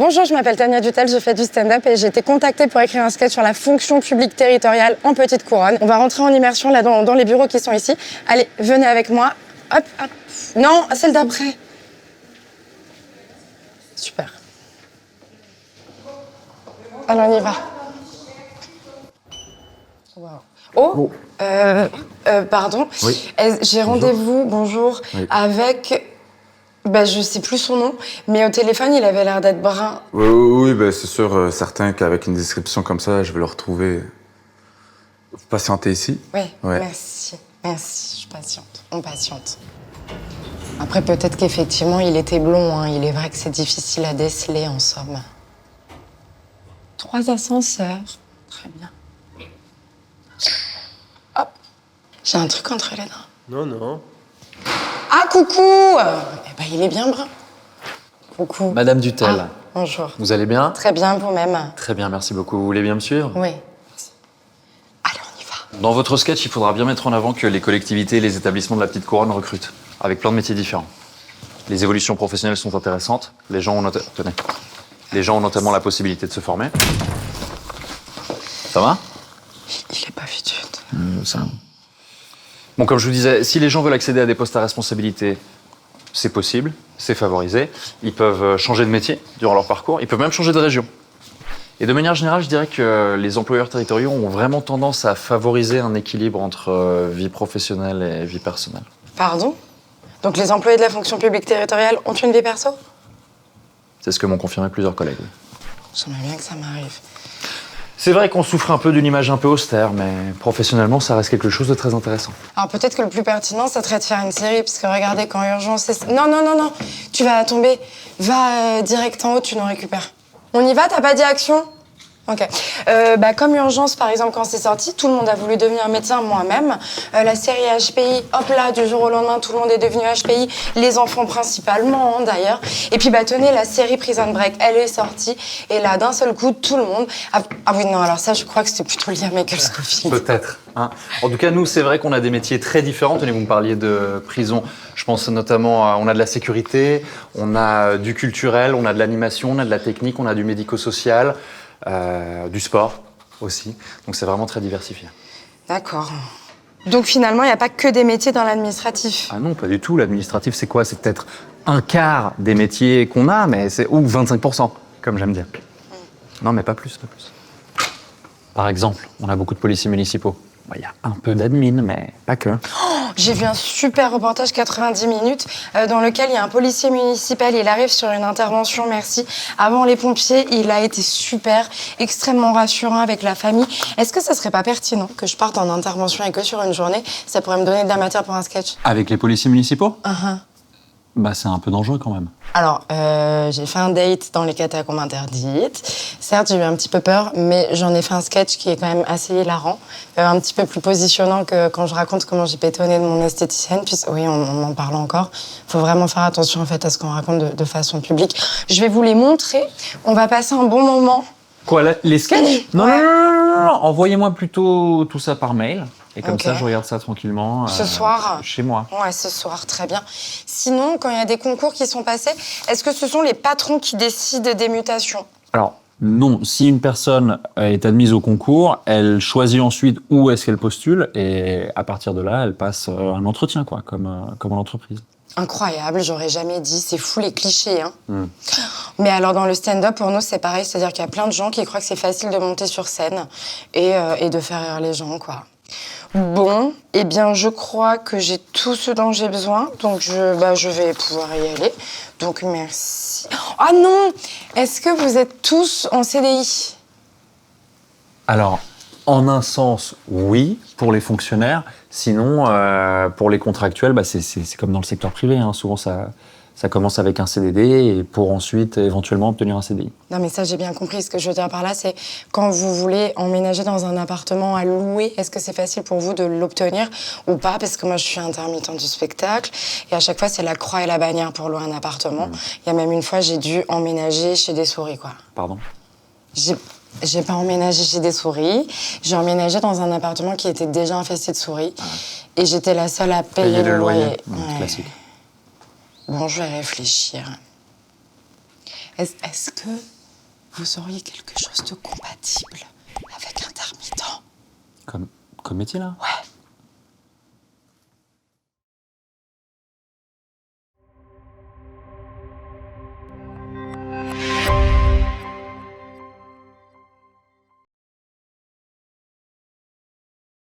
Bonjour, je m'appelle Tania Dutel, je fais du stand-up et j'ai été contactée pour écrire un sketch sur la fonction publique territoriale en Petite Couronne. On va rentrer en immersion là dans les bureaux qui sont ici. Allez, venez avec moi. Hop, hop. Non, celle d'après. Super. Alors on y va. Wow. Oh, pardon. Oui. J'ai rendez-vous, bonjour, Oui. avec... je sais plus son nom, mais au téléphone, il avait l'air d'être brun. Oui, c'est sûr, certain qu'avec une description comme ça, je vais le retrouver. Vous patientez ici? Oui, Ouais. merci, je patiente, on patiente. Après, peut-être qu'effectivement, il était blond, hein. Il est vrai que c'est difficile à déceler, en somme. 3 ascenseurs, très bien. Hop, j'ai un truc entre les dents. Non. Ah, coucou! Il est bien brun. Coucou. Madame Dutel, Ah, bonjour. vous allez bien? Très bien, vous-même. Très bien, merci beaucoup. Vous voulez bien me suivre? Oui. Merci. Allez, on y va. Dans votre sketch, il faudra bien mettre en avant que les collectivités et les établissements de la Petite Couronne recrutent, avec plein de métiers différents. Les évolutions professionnelles sont intéressantes. Les gens ont notamment la possibilité de se former. Ça va? Il est pas vite. Ça. Bon, comme je vous disais, si les gens veulent accéder à des postes à responsabilité, c'est possible, c'est favorisé. Ils peuvent changer de métier durant leur parcours, ils peuvent même changer de région. Et de manière générale, je dirais que les employeurs territoriaux ont vraiment tendance à favoriser un équilibre entre vie professionnelle et vie personnelle. Pardon? Donc les employés de la fonction publique territoriale ont une vie perso? C'est ce que m'ont confirmé plusieurs collègues. J'aimerais bien que ça m'arrive. C'est vrai qu'on souffre un peu d'une image un peu austère, mais professionnellement, ça reste quelque chose de très intéressant. Alors peut-être que le plus pertinent, ça serait de faire une série, parce que regardez, quand Urgence... Non, tu vas tomber. Va direct en haut, tu nous récupères. On y va? T'as pas dit action? Ok. Comme Urgence, par exemple, quand c'est sorti, tout le monde a voulu devenir médecin, moi-même. La série HPI, hop là, du jour au lendemain, tout le monde est devenu HPI. Les enfants principalement, hein, d'ailleurs. Et puis, tenez, la série Prison Break, elle est sortie. Et là, d'un seul coup, tout le monde... Ah oui, non, alors ça, je crois que c'était plutôt lié à Michael Scofield. Peut-être. Hein. En tout cas, nous, c'est vrai qu'on a des métiers très différents. Tenez, vous me parliez de prison. Je pense notamment on a de la sécurité, on a du culturel, on a de l'animation, on a de la technique, on a du médico-social, du sport aussi. Donc c'est vraiment très diversifié. D'accord. Donc finalement, il n'y a pas que des métiers dans l'administratif? Ah non, pas du tout. L'administratif, c'est quoi? C'est peut-être un quart des métiers qu'on a, mais c'est ou 25%, comme j'aime dire. Non, mais pas plus, pas plus. Par exemple, on a beaucoup de policiers municipaux. Il y a un peu d'admin, mais pas que. J'ai vu un super reportage 90 minutes dans lequel il y a un policier municipal, il arrive sur une intervention, merci, avant les pompiers, il a été super, extrêmement rassurant avec la famille. Est-ce que ça serait pas pertinent que je parte en intervention et que sur une journée, ça pourrait me donner de la matière pour un sketch? Avec les policiers municipaux? Uh-huh. C'est un peu dangereux quand même. Alors, j'ai fait un date dans les catacombes interdites. Certes, j'ai eu un petit peu peur, mais j'en ai fait un sketch qui est quand même assez hilarant, un petit peu plus positionnant que quand je raconte comment j'ai pétonné de mon esthéticienne. Puis, oui, on en parle encore. Il faut vraiment faire attention en fait à ce qu'on raconte de façon publique. Je vais vous les montrer. On va passer un bon moment. Quoi, les sketchs? Non, Ouais. non. Envoyez-moi plutôt tout ça par mail. Et comme Ok. ça, je regarde ça tranquillement. Ce soir? Chez moi. Ouais, ce soir, très bien. Sinon, quand il y a des concours qui sont passés, est-ce que ce sont les patrons qui décident des mutations? Alors, non. Si une personne est admise au concours, elle choisit ensuite où est-ce qu'elle postule. Et à partir de là, elle passe un entretien, quoi, comme en entreprise. Incroyable, j'aurais jamais dit. C'est fou les clichés, hein. Mais alors, dans le stand-up, pour nous, c'est pareil. C'est-à-dire qu'il y a plein de gens qui croient que c'est facile de monter sur scène et de faire rire les gens, quoi. Bon, eh bien, je crois que j'ai tout ce dont j'ai besoin, donc je vais pouvoir y aller. Donc, merci. Ah non! Est-ce que vous êtes tous en CDI? Alors, en un sens, oui, pour les fonctionnaires. Sinon, pour les contractuels, c'est comme dans le secteur privé. Hein. Souvent, ça commence avec un CDD et pour ensuite éventuellement obtenir un CDI. Non, mais ça, j'ai bien compris. Ce que je veux dire par là, c'est quand vous voulez emménager dans un appartement à louer, est-ce que c'est facile pour vous de l'obtenir ou pas? Parce que moi, je suis intermittente du spectacle et à chaque fois, c'est la croix et la bannière pour louer un appartement. Il y a même une fois, j'ai dû emménager chez des souris, quoi. Pardon? J'ai pas emménagé chez des souris. J'ai emménagé dans un appartement qui était déjà infesté de souris. Et j'étais la seule à payer le loyer. Classique. Bon, je vais réfléchir. Est-ce que vous auriez quelque chose de compatible avec intermittent? Comme métier, là? Ouais.